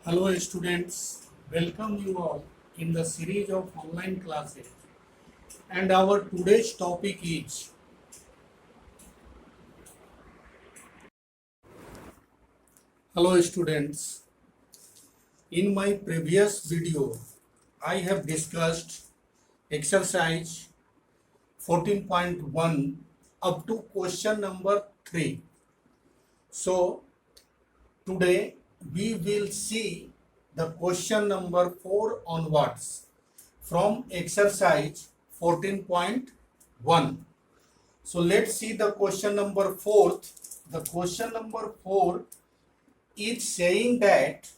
Hello students, welcome you all in the series of online classes, and our today's topic is hello students. In my previous video I have discussed exercise 14.1 up to question number 3. So today we will see the question number 4 onwards from exercise 14.1. So let's see the question number 4. The question number 4 is saying that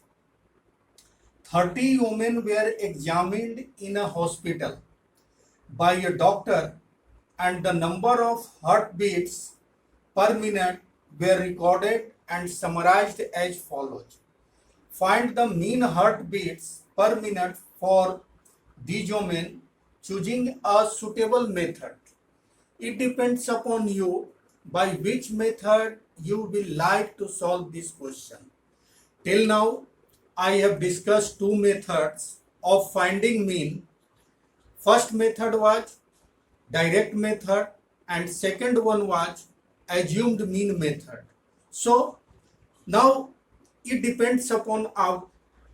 30 women were examined in a hospital by a doctor and the number of heartbeats per minute were recorded and summarized as follows. Find the mean heartbeats per minute for these women choosing a suitable method. It depends upon you by which method you will like to solve this question. Till now, I have discussed two methods of finding mean. First method was direct method and second one was assumed mean method. So now it depends upon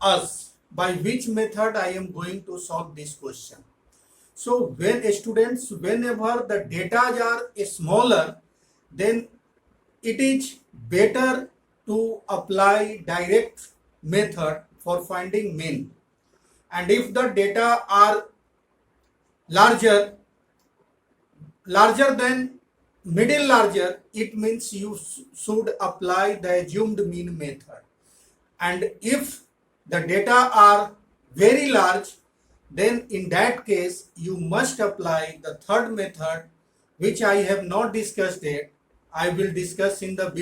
us by which method I am going to solve this question. So whenever the data are smaller, then it is better to apply direct method for finding mean. And if the data are larger, larger than middle larger, it means you should apply the assumed mean method. And if the data are very large, then in that case you must apply the third method, which I have not discussed yet. I will discuss in the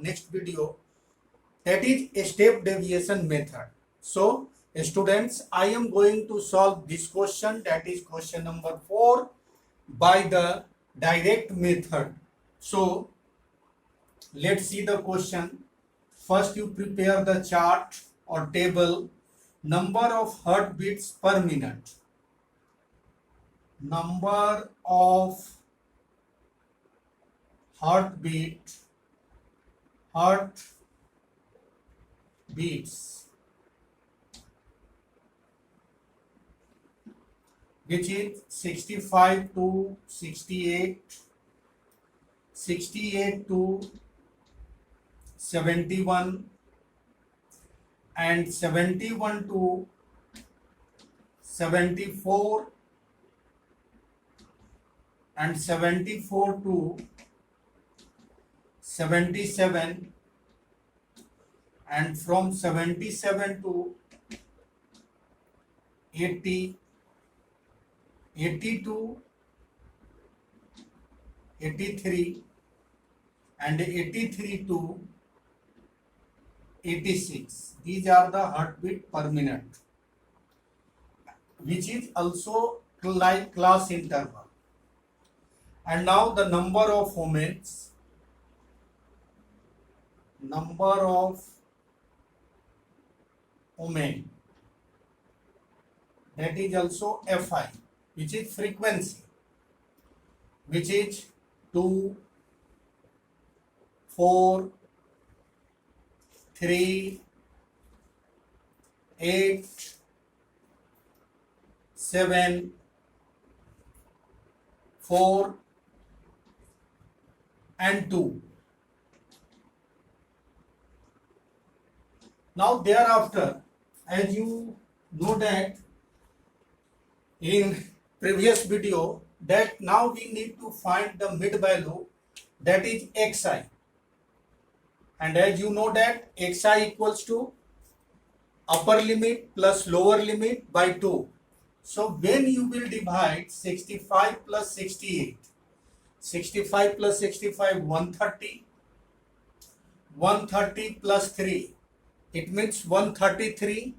next video, that is a step deviation method. So students, I am going to solve this question, that is question number 4, by the direct method. So let's see the question. First you prepare the chart or table. Number of heartbeats per minute. Number of heartbeats which is 65 to 68, 68 to 71 and 71 to 74 and 74 to 77 and from 77 to 80, 80 to 83 and 83 to 86. These are the heartbeat per minute, which is also like class interval. And now the number of women, that is also Fi, which is frequency, which is 2, 4, 3, 8, 7, 4 and 2. Now thereafter, as you know that in previous video, that now we need to find the mid value, that is xi. And as you know that xi equals to upper limit plus lower limit by 2. So when you will divide 65 plus 68, 65 plus 65, 130, 130 plus 3, it means 133,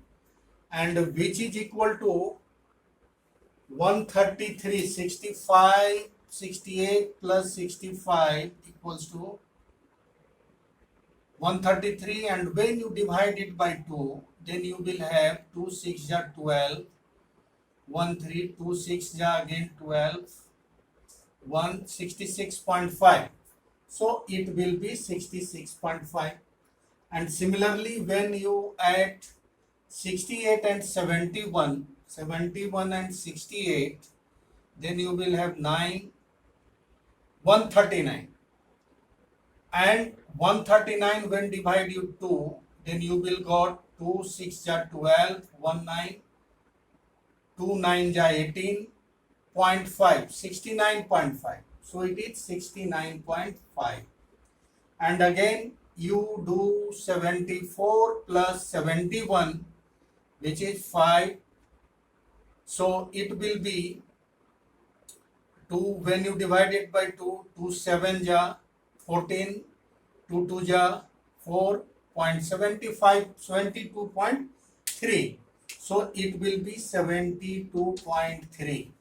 and which is equal to 133, 65, 68 plus 65 equals to 133, and when you divide it by 2, then you will have 2 6 ja 12, 1 3 2 6 ja again 12, 166.5. So it will be 66.5. And similarly, when you add 68 and 71, 71 and 68, then you will have 9, 139. And 139 when divide you 2, then you will got 2 6 ja 12, 1 9, 2 9 ja 18.5, 69.5. So it is 69.5. And again you do 74 plus 71, which is 5. So it will be 2 when you divide it by 2, 2 7 ja 14, 2 2 ja 4.75, 72.3. So it will be 72.3.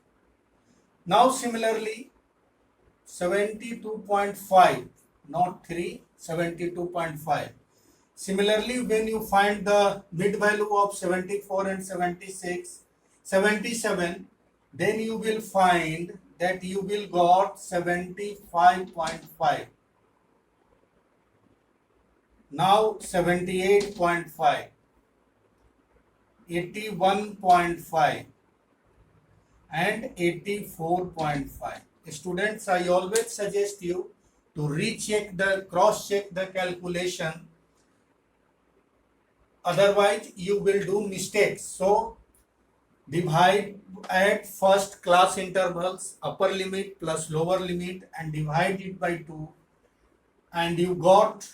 Now similarly 72.5, not 3, 72.5. Similarly, when you find the mid value of 74 and 76, 77, then you will find that you will got 75.5. Now 78.5, 81.5 and 84.5. Students, I always suggest you to recheck the cross-check the calculation. Otherwise, you will do mistakes. So, divide at first class intervals, upper limit plus lower limit, and divide it by 2. And you got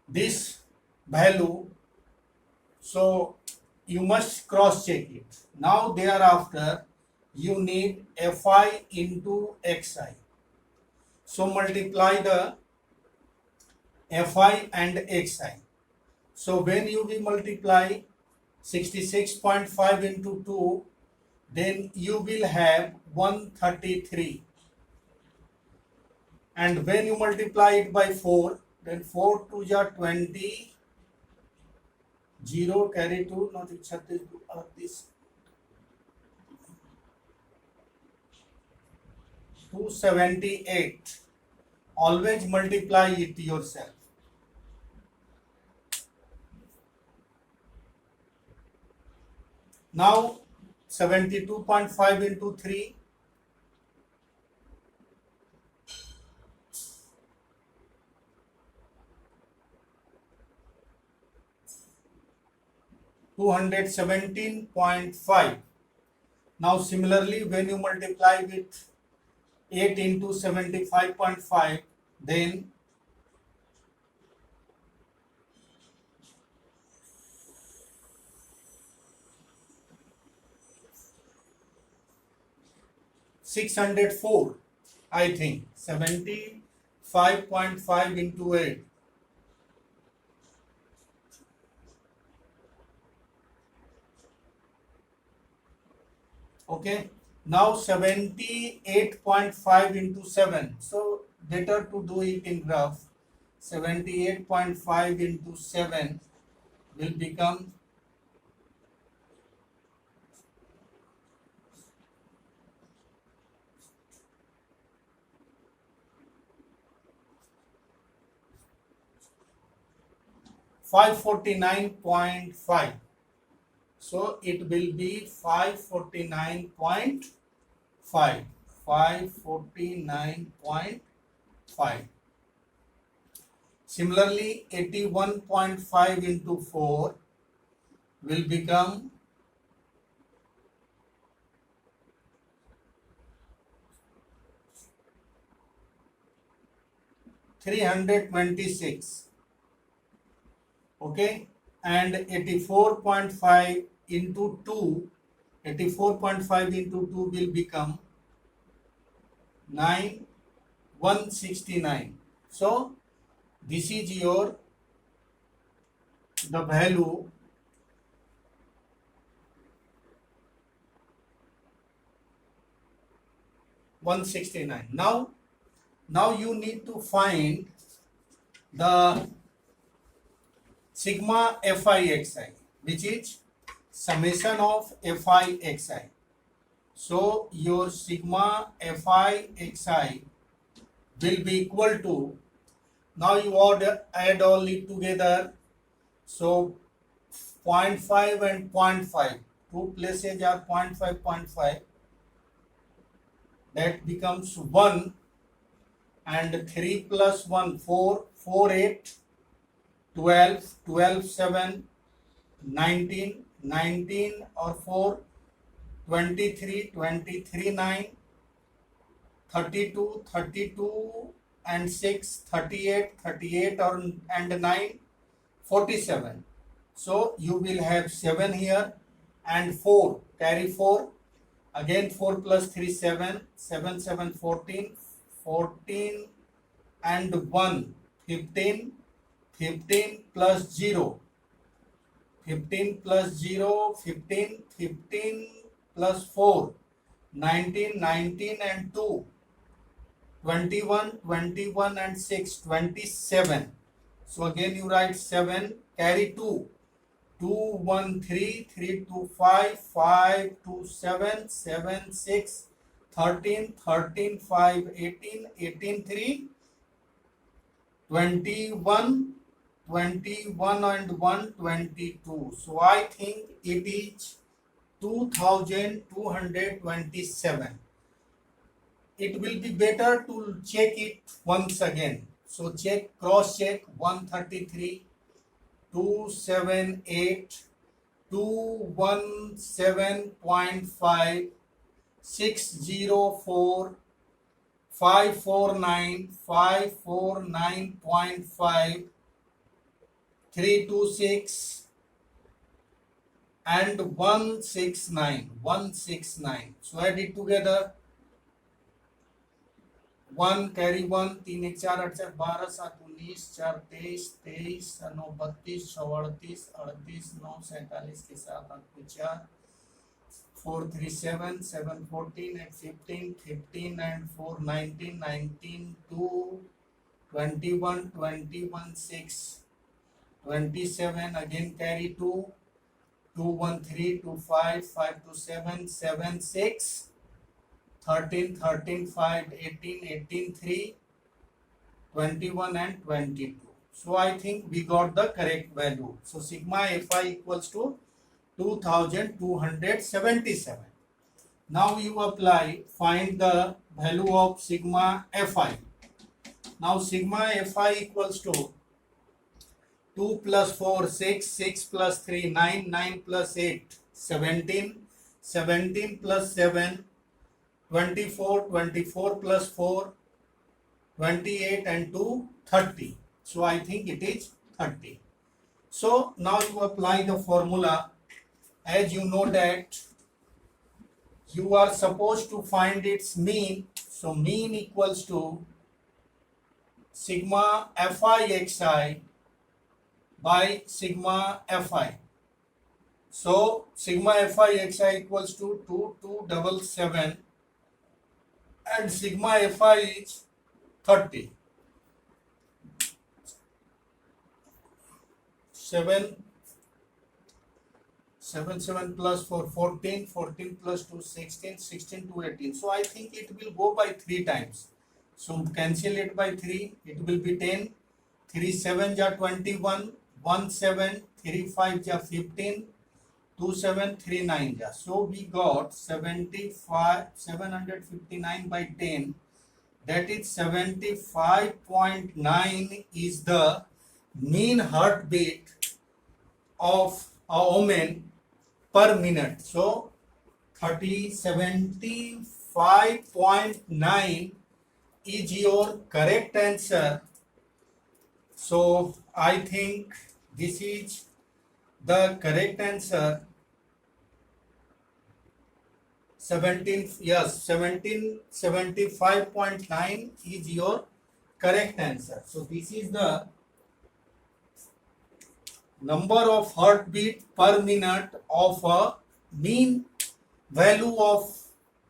this value. So, you must cross-check it. Now, thereafter, you need Fi into Xi. So, multiply the Fi and Xi. So, when you will multiply 66.5 into 2, then you will have 133. And when you multiply it by 4, then 4 2 ja 20, 0 carry 2, not 36 this. 278. Always multiply it yourself. Now 72.5 into 3, 217.5. Now similarly, when you multiply with 8 into 75.5, then 604, I think. 75.5 into 8. Okay. Now 78.5 into 7. So better to do it in graph. 78.5 into 7 will become 549.5. So it will be 549.5. 549.5. Similarly, 81.5 into 4 will become 326. Okay, and 84.5 into 2, 84.5 into 2 will become 169. So this is your the value (169). Now you need to find the sigma fi xi, which is summation of fi xi. So your sigma fi xi will be equal to, now you add all it together, so 0.5 and 0.5, two places are 0.5, 0.5, that becomes 1, and 3 plus 1, 4, 4, 8, 12, 12, 7, 19, 19 or 4, 23, 23, 9, 32, 32 and 6, 38, 38 or and 9, 47. So you will have 7 here and 4, carry 4, again 4 plus 3, 7, 7, 7, 14, 14 and 1, 15, 15 plus 0, 15 plus 0, 15, 15 plus 4, 19, 19 and 2, 21, 21 and 6, 27. So again you write 7, carry 2, 2, 1, 3, 3, 2, 5, 5, 2, 7, 7, 6, 13, 13, 5, 18, 18, 3, 21, 21 and 1, 22. So I think it is 2227. It will be better to check it once again. So check, cross check, 133, 278, 217.5, 604, 549, 549.5, 326 and 169, 169. So add it together. 1 carry 1, 3 1 4 8 12 7 19 4 23 23 9 32 34 38 9 47 के साथ आपको 4 4 3 7 7 14 8 15 15 and 4 19 19 2 21 21 6 27, again carry 2 2 1 3 2 5 5 2 7 7 6 13 13 5 18 18 3 21 and 22. So I think we got the correct value. So sigma fi equals to 2277. Now you apply, find the value of sigma fi. Now sigma fi equals to 2 plus 4 6, 6 plus 3 9, 9 plus 8 17, 17 plus 7 24, 24 plus 4 28 and 2 30. So I think it is 30. So now you apply the formula. As you know that you are supposed to find its mean. So mean equals to sigma fi xi by sigma fi. So sigma fi xi equals to 2277 and sigma fi is 30. 7 plus 4 14, 14 plus 2 16, 16 to 18. So I think it will go by 3 times. So cancel it by 3, it will be 10. 3 7 ja 21, 1 7, 3 5 ja 15, 2 7 3 9 ja. So we got 759 by 10. That is 75.9 is the mean heartbeat of a woman per minute. So 75.9 is your correct answer. So I think this is the correct answer. 1775.9 is your correct answer. So this is the number of heartbeat per minute of a mean value of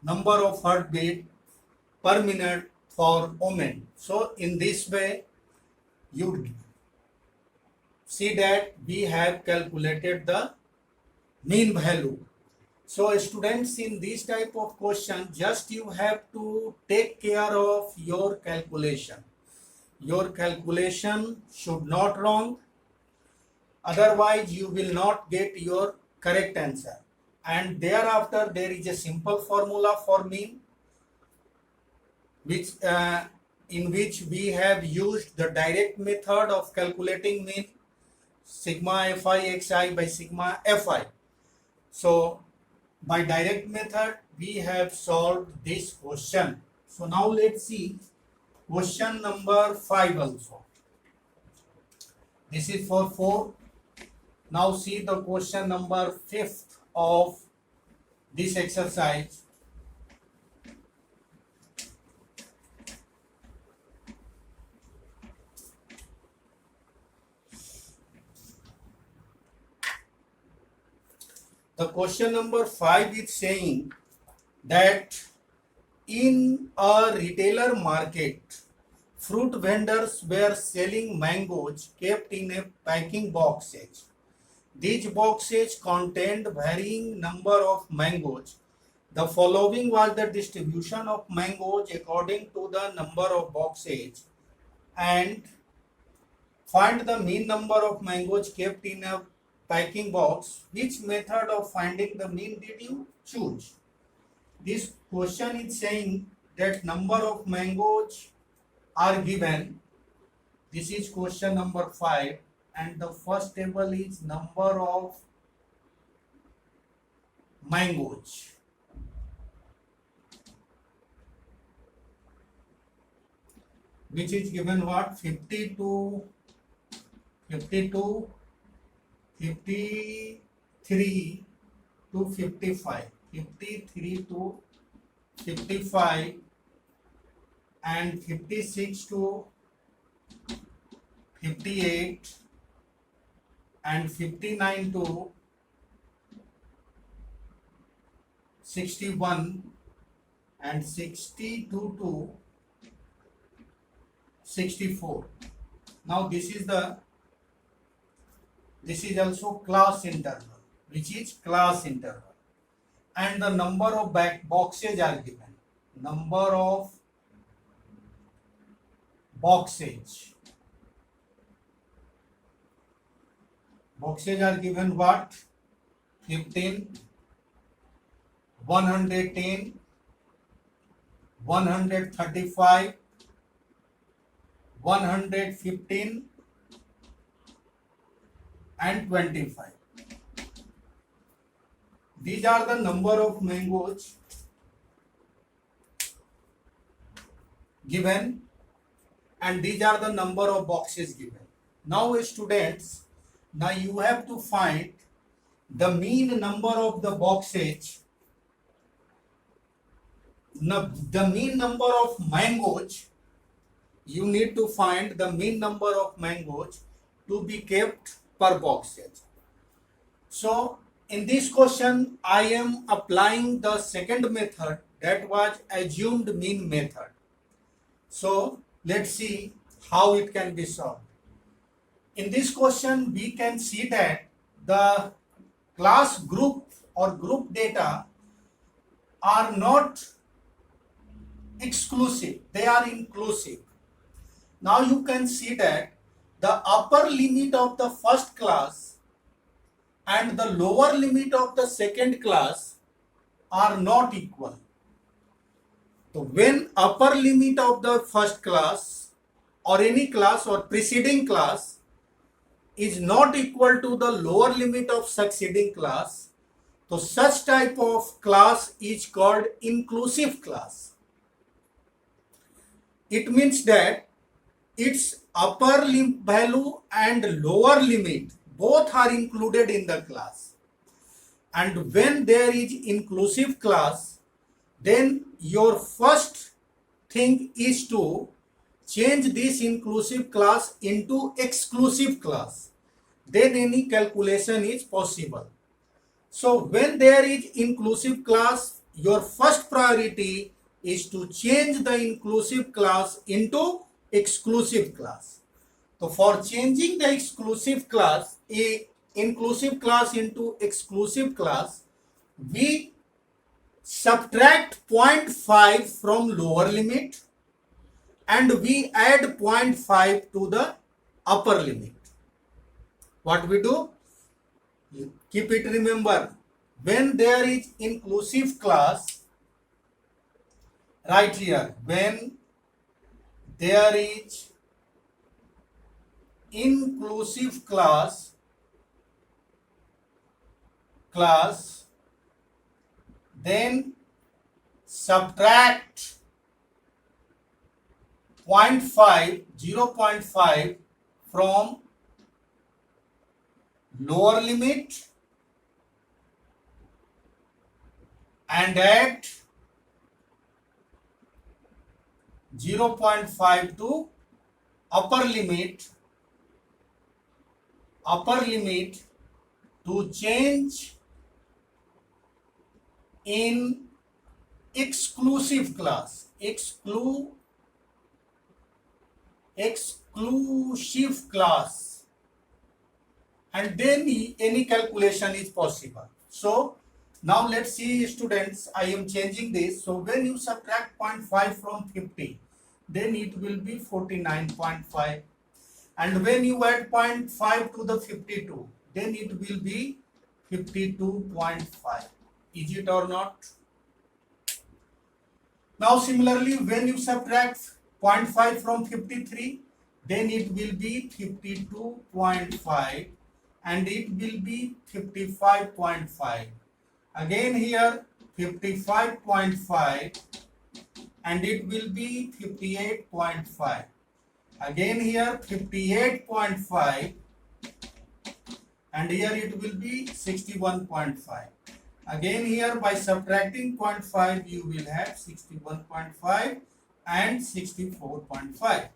number of heartbeat per minute for women. So in this way you see that we have calculated the mean value. So students, in this type of question, just you have to take care of your calculation. Your calculation should not wrong, otherwise you will not get your correct answer. And thereafter there is a simple formula for mean, which in which we have used the direct method of calculating mean, sigma fi xi by sigma fi. So by direct method we have solved this question. So now let's see question number 5 also. This is for 4. Now see the question number 5th of this exercise. The question number 5 is saying that in a retailer market, fruit vendors were selling mangoes kept in a packing boxes. These boxes contained varying number of mangoes. The following was the distribution of mangoes according to the number of boxes, and find the mean number of mangoes kept in a packing box. Which method of finding the mean did you choose? This question is saying that number of mangoes are given. This is question number 5, and the first table is number of mangoes. Which is given what? 52, 52, 53 to 55, 53 to 55, and 56 to 58, and 59 to 61, and 62 to 64. Now this is also class interval, which is class interval, and the number of boxes are given. Number of boxes are given what? 15, 110, 135, 115, and 25. These are the number of mangoes given, and these are the number of boxes given. Now students, now you have to find the mean number of the boxes, the mean number of mangoes. You need to find the mean number of mangoes to be kept per boxes. So in this question I am applying the second method, that was assumed mean method. So let's see how it can be solved. In this question we can see that the class group or group data are not exclusive, they are inclusive. Now you can see that the upper limit of the first class and the lower limit of the second class are not equal. So when upper limit of the first class or any class or preceding class is not equal to the lower limit of succeeding class, so such type of class is called inclusive class. It means that its upper limit value and lower limit both are included in the class. And when there is inclusive class, then your first thing is to change this inclusive class into exclusive class. Then any calculation is possible. So when there is inclusive class, your first priority is to change the inclusive class into exclusive class. So for changing the exclusive class, a inclusive class into exclusive class, we subtract 0.5 from lower limit and we add 0.5 to the upper limit. What we do? Keep it remember, when there is inclusive class, right here, when there is inclusive class, then subtract 0.5 from lower limit and add 0.5 to upper limit to change in exclusive class, exclusive class, and then any calculation is possible. So now let's see, students, I am changing this. So when you subtract 0.5 from 50, then it will be 49.5, and when you add 0.5 to the 52, then it will be 52.5. Is it or not? Now similarly, when you subtract 0.5 from 53, then it will be 52.5 and it will be 55.5. Again here 55.5 and it will be 58.5. Again here 58.5 and here it will be 61.5. Again here by subtracting 0.5 you will have 61.5 and 64.5.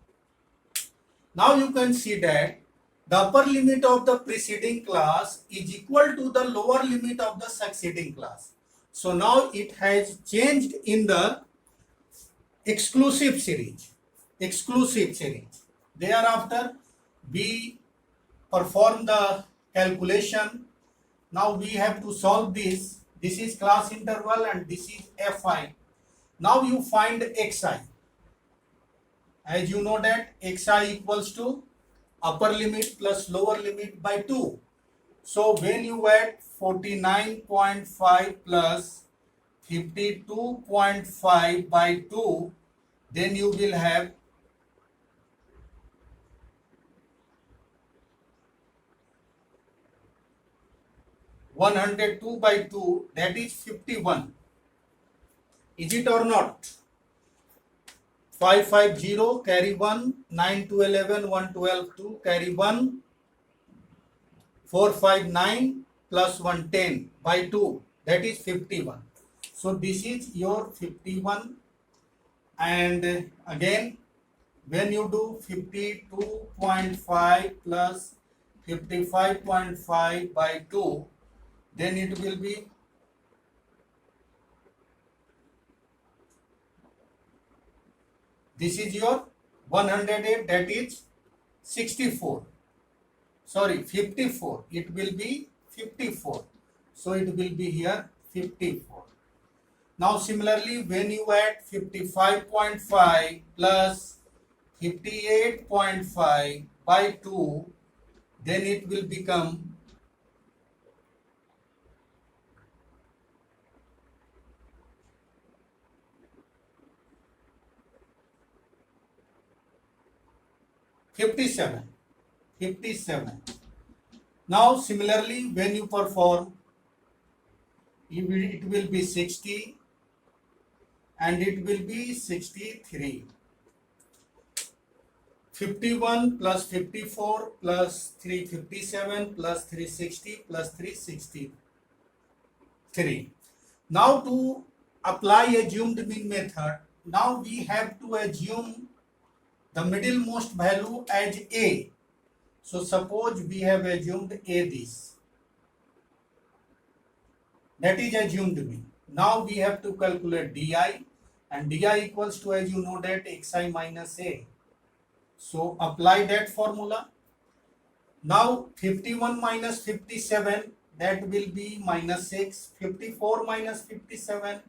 Now you can see that the upper limit of the preceding class is equal to the lower limit of the succeeding class. So now it has changed in the exclusive series. Thereafter we perform the calculation. Now we have to solve this. This is class interval and this is Fi. Now you find Xi. As you know that Xi equals to upper limit plus lower limit by 2. So when you add 49.5 plus 52.5 by 2, then you will have 102 by 2, that is 51. Is it or not? 550 carry 1, 9 to 11, 1 12 2 carry 1, 459 plus 110 by 2, that is 51. So this is your 51, and again when you do 52.5 plus 55.5 by 2, then it will be this is your 108, that is 64. Sorry, 54. It will be 54. So it will be here 54. Now similarly, when you add 55.5 plus 58.5 by 2, then it will become 57. Now similarly, when you perform, it will be 60 and it will be 63. 51 plus 54 plus 357 plus 360 plus 363. Now to apply assumed mean method, now we have to assume the middlemost value as A. So suppose we have assumed A this. That is assumed mean. Now we have to calculate Di, and Di equals to, as you know, that Xi minus A. So apply that formula. Now 51 minus 57, that will be minus 6. 54 minus 57,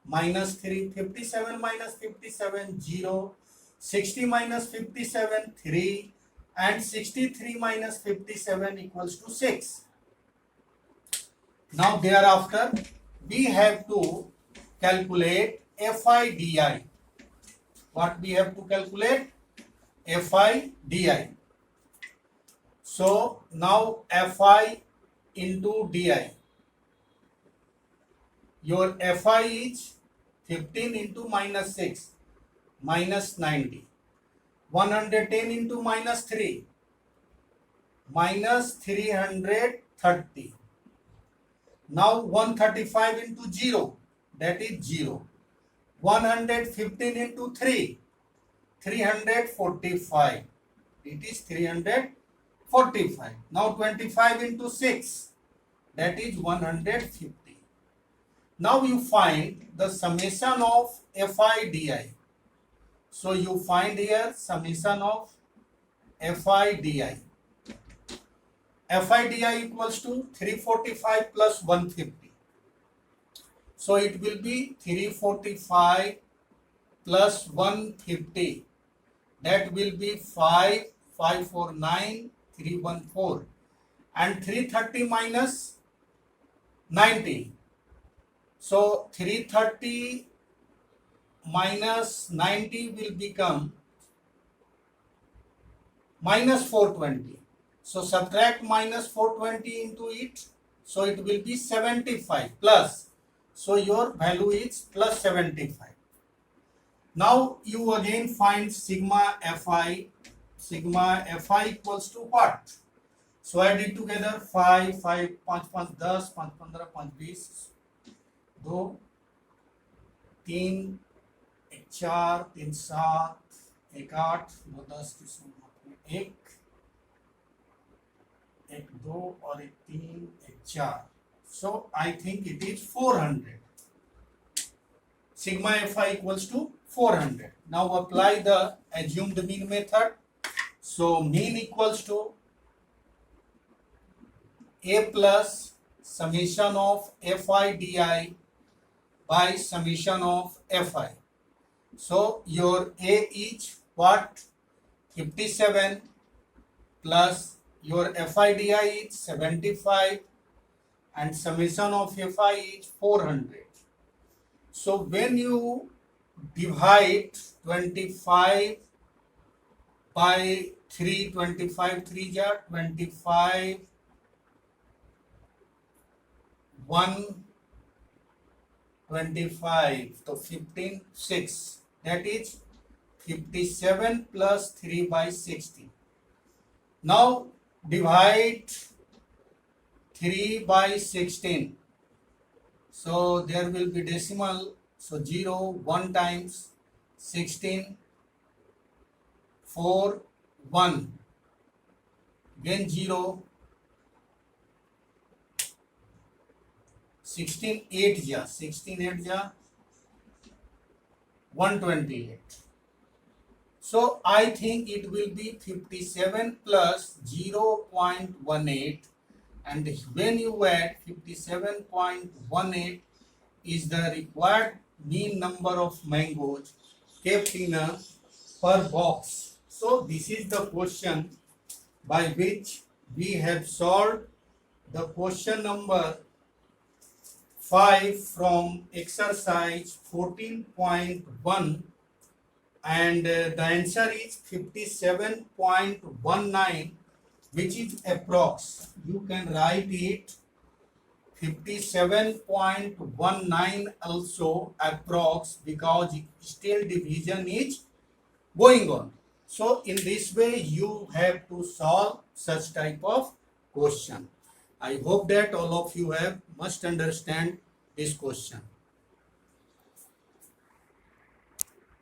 minus 3. 57 minus 57, 0. 60 minus 57, 3. And 63 minus 57 equals to 6. Now thereafter, we have to calculate FIDI. What we have to calculate? FIDI. So now Fi into Di. Your Fi is 15 into minus 6, minus 90. 110 into minus 3, minus 330. Now 135 into 0, that is 0. 115 into 3, 345. It is 345. Now 25 into 6, that is 150. Now you find the summation of FIDI. So you find here summation of FIDI. FIDI equals to 345 plus 150. So it will be 345 plus 150. That will be 549 314. And 330 minus 90. So 330 minus 90 will become minus 420. So subtract minus 420 into it. So it will be 75 plus. So your value is plus 75. Now you again find sigma Fi. Sigma Fi equals to what? So add it together. 5, 5, 5, 5, 10, 5, 15, 5, 20, 2, 3, 4, 3, 7, 1, 8, 2, 10 की संख्या में 1, 1, 2 और 1, 3, 1, 4. So I think it is 400. Sigma Fi equals to 400. Now apply the assumed mean method. So mean equals to A plus summation of FIDI by summation of Fi. So your A is what? 57 plus your FIDI is 75 and summation of Fi is 400. So when you divide 25 by 3, 25 3 ja 25, 1, 25, so 15, 6. That is 57 plus 3 by 60. Now divide 3 by 16. So there will be decimal. So 0, 1 times 16, 4, 1. Then 0, 16, 8 ja, 16, 8 ja, 128. So I think it will be 57 plus 0.18, and when you add 57.18 is the required mean number of mangoes kept in a per box. So this is the question by which we have solved the question number 5 from exercise 14.1, and the answer is 57.19, which is approx. You can write it 57.19 also approx, because still division is going on. So in this way you have to solve such type of question. I hope that all of you have must understand this question.